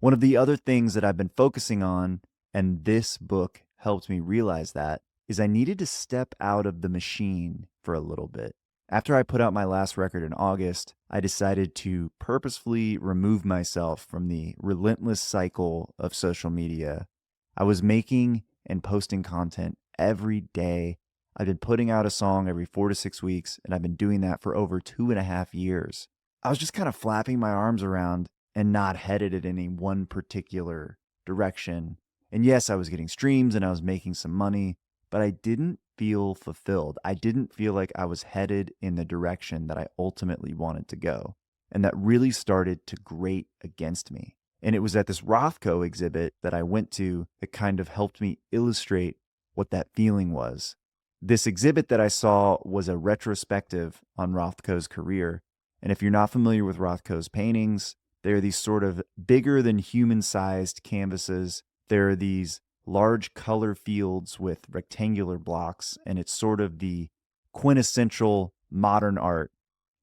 One of the other things that I've been focusing on, and this book helped me realize that, is I needed to step out of the machine for a little bit. After I put out my last record in August, I decided to purposefully remove myself from the relentless cycle of social media. I was making and posting content every day. I've been putting out a song every 4 to 6 weeks, and I've been doing that for over 2.5 years. I was just kind of flapping my arms around and not headed in any one particular direction. And yes, I was getting streams and I was making some money, but I didn't feel fulfilled. I didn't feel like I was headed in the direction that I ultimately wanted to go. And that really started to grate against me. And it was at this Rothko exhibit that I went to that kind of helped me illustrate what that feeling was. This exhibit that I saw was a retrospective on Rothko's career. And if you're not familiar with Rothko's paintings, they're these sort of bigger than human sized canvases. There are these large color fields with rectangular blocks, and it's sort of the quintessential modern art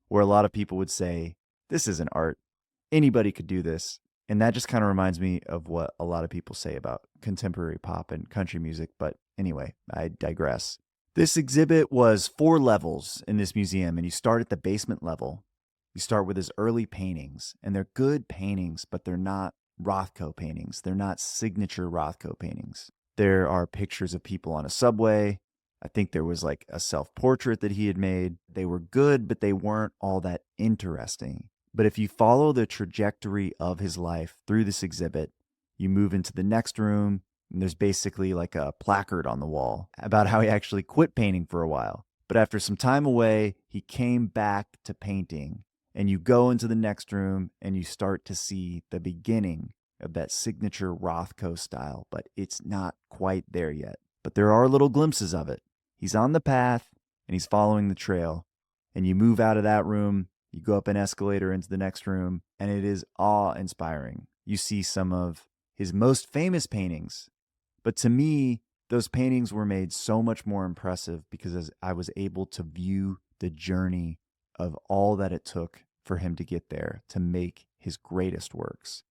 where a lot of people would say, this isn't art. Anybody could do this. And that just kind of reminds me of what a lot of people say about contemporary pop and country music. But anyway, I digress. This exhibit was 4 levels in this museum, and you start at the basement level. You start with his early paintings, and they're good paintings, but they're not Rothko paintings. They're not signature Rothko paintings. There are pictures of people on a subway. I think there was like a self-portrait that he had made. They were good, but they weren't all that interesting. But if you follow the trajectory of his life through this exhibit, you move into the next room, and there's basically like a placard on the wall about how he actually quit painting for a while. But after some time away, he came back to painting. And you go into the next room and you start to see the beginning of that signature Rothko style, but it's not quite there yet. But there are little glimpses of it. He's on the path and he's following the trail. And you move out of that room, you go up an escalator into the next room, and it is awe-inspiring. You see some of his most famous paintings. But to me, those paintings were made so much more impressive because I was able to view the journey of all that it took for him to get there, to make his greatest works.